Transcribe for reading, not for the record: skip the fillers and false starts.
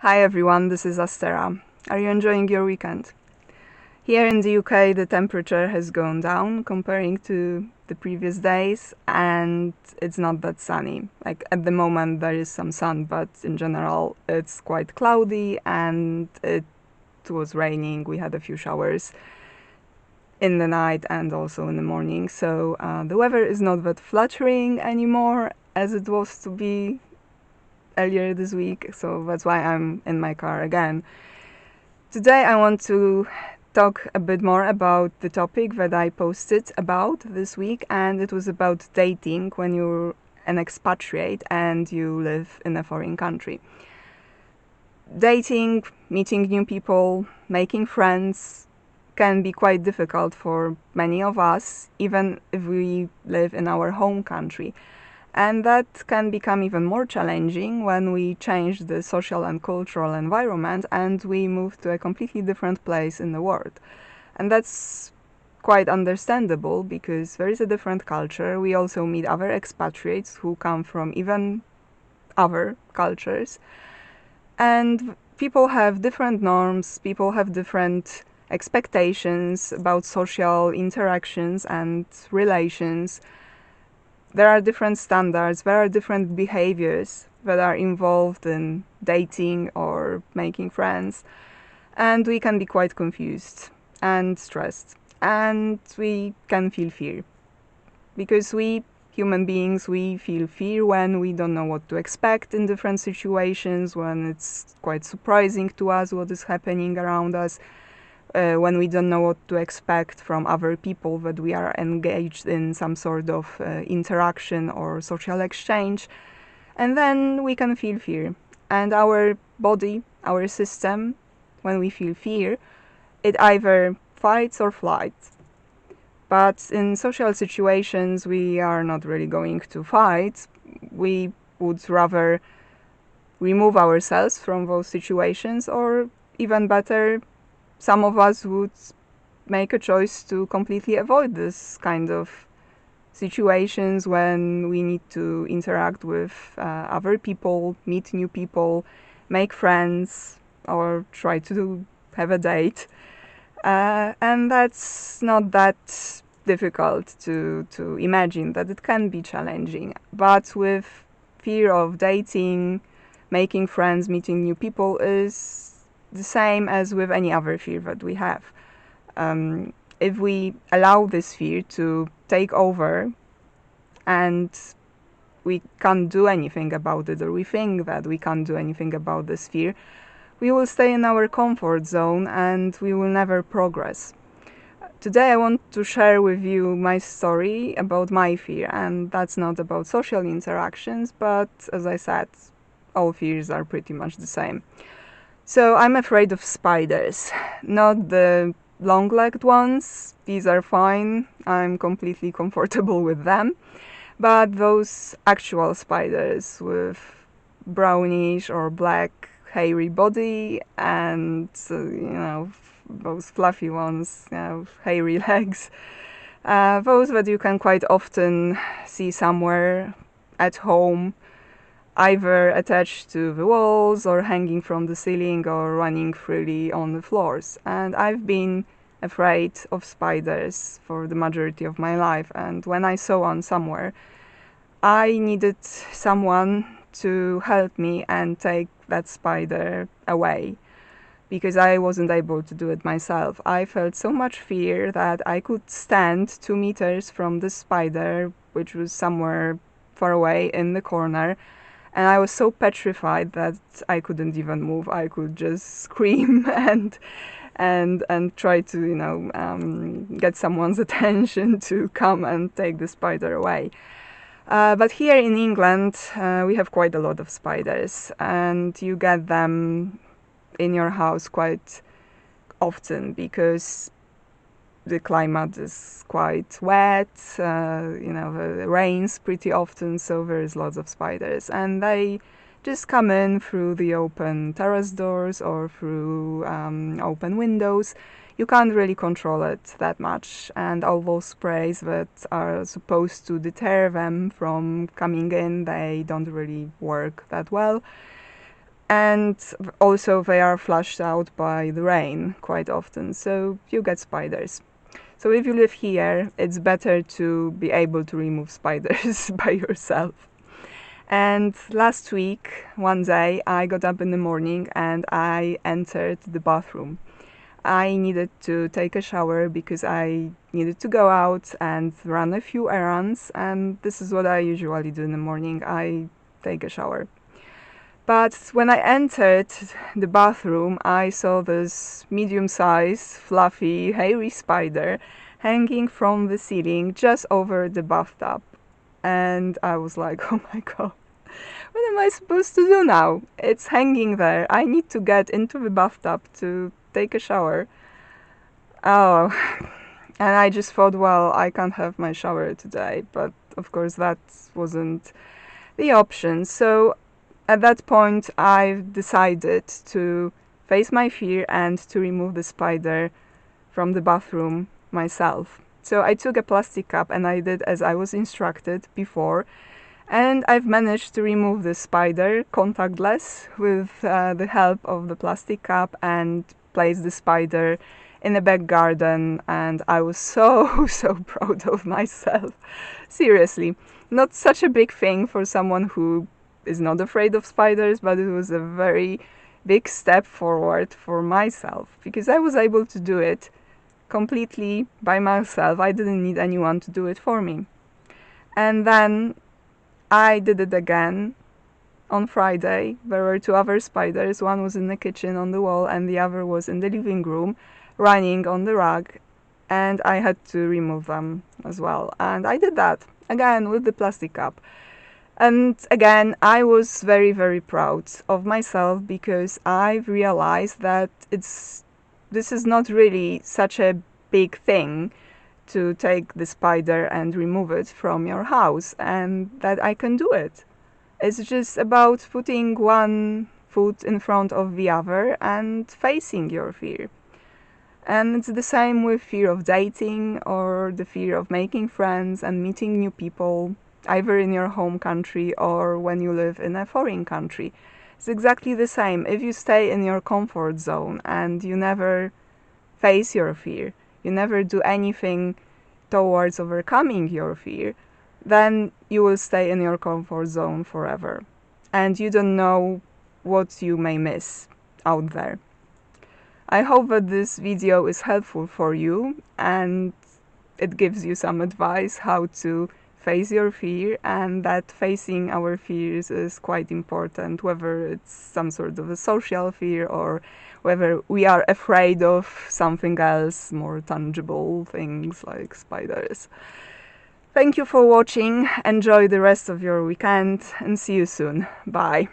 Hi everyone, this is Astera. Are you enjoying your weekend? Here in the UK, the temperature has gone down comparing to the previous days, and it's not that sunny. Like at the moment, there is some sun, but in general, it's quite cloudy and it was raining. We had a few showers in the night and also in the morning, so the weather is not that flattering anymore as it was to be earlier this week, so that's why I'm in my car again. Today I want to talk a bit more about the topic that I posted about this week, and it was about dating when you're an expatriate and you live in a foreign country. Dating, meeting new people, making friends can be quite difficult for many of us, even if we live in our home country. And that can become even more challenging when we change the social and cultural environment and we move to a completely different place in the world. And that's quite understandable because there is a different culture. We also meet other expatriates who come from even other cultures. And people have different norms, people have different expectations about social interactions and relations. There are different standards, there are different behaviors that are involved in dating or making friends, and we can be quite confused and stressed, and we can feel fear. Because we, human beings, we feel fear when we don't know what to expect in different situations, when it's quite surprising to us what is happening around us, when we don't know what to expect from other people that we are engaged in some sort of interaction or social exchange. And then we can feel fear. And our body, our system, when we feel fear, it either fights or flights. But in social situations, we are not really going to fight. We would rather remove ourselves from those situations, or even better, some of us would make a choice to completely avoid this kind of situations when we need to interact with other people, meet new people, make friends, or try to have a date. And that's not that difficult to imagine, that it can be challenging. But with fear of dating, making friends, meeting new people is the same as with any other fear that we have. If we allow this fear to take over and we can't do anything about it, or we think that we can't do anything about this fear, we will stay in our comfort zone and we will never progress. Today I want to share with you my story about my fear, and that's not about social interactions, but as I said, all fears are pretty much the same. So I'm afraid of spiders, not the long-legged ones. These are fine. I'm completely comfortable with them. But those actual spiders with brownish or black hairy body and, those fluffy ones, hairy legs. Those that you can quite often see somewhere at home, either attached to the walls or hanging from the ceiling or running freely on the floors. And I've been afraid of spiders for the majority of my life, and when I saw one somewhere, I needed someone to help me and take that spider away, because I wasn't able to do it myself. I felt so much fear that I could stand 2 meters from the spider, which was somewhere far away in the corner, and I was so petrified that I couldn't even move. I could just scream and try to get someone's attention to come and take the spider away. But here in England, we have quite a lot of spiders, and you get them in your house quite often because the climate is quite wet, it rains pretty often, so there's lots of spiders, and they just come in through the open terrace doors or through open windows. You can't really control it that much, and all those sprays that are supposed to deter them from coming in, they don't really work that well. And also they are flushed out by the rain quite often, so you get spiders. So if you live here, it's better to be able to remove spiders by yourself. And last week, one day, I got up in the morning and I entered the bathroom. I needed to take a shower because I needed to go out and run a few errands, and this is what I usually do in the morning. I take a shower. But when I entered the bathroom, I saw this medium-sized, fluffy, hairy spider hanging from the ceiling just over the bathtub. And I was like, oh my god, what am I supposed to do now? It's hanging there. I need to get into the bathtub to take a shower. Oh, and I just thought, well, I can't have my shower today. But of course, that wasn't the option. So at that point, I've decided to face my fear and to remove the spider from the bathroom myself. So I took a plastic cup and I did as I was instructed before. And I've managed to remove the spider contactless with the help of the plastic cup and place the spider in the back garden. And I was so, so proud of myself. Seriously, not such a big thing for someone who is not afraid of spiders, but it was a very big step forward for myself because I was able to do it completely by myself. I didn't need anyone to do it for me. And then I did it again on Friday. There were two other spiders. One was in the kitchen on the wall and the other was in the living room running on the rug, and I had to remove them as well. And I did that again with the plastic cup. And again, I was very, very proud of myself because I realized that this is not really such a big thing to take the spider and remove it from your house, and that I can do it. It's just about putting one foot in front of the other and facing your fear. And it's the same with fear of dating or the fear of making friends and meeting new people, either in your home country or when you live in a foreign country. It's exactly the same. If you stay in your comfort zone and you never face your fear, you never do anything towards overcoming your fear, then you will stay in your comfort zone forever. And you don't know what you may miss out there. I hope that this video is helpful for you and it gives you some advice how to face your fear, and that facing our fears is quite important, whether it's some sort of a social fear or whether we are afraid of something else, more tangible things like spiders. Thank you for watching, enjoy the rest of your weekend and see you soon. Bye.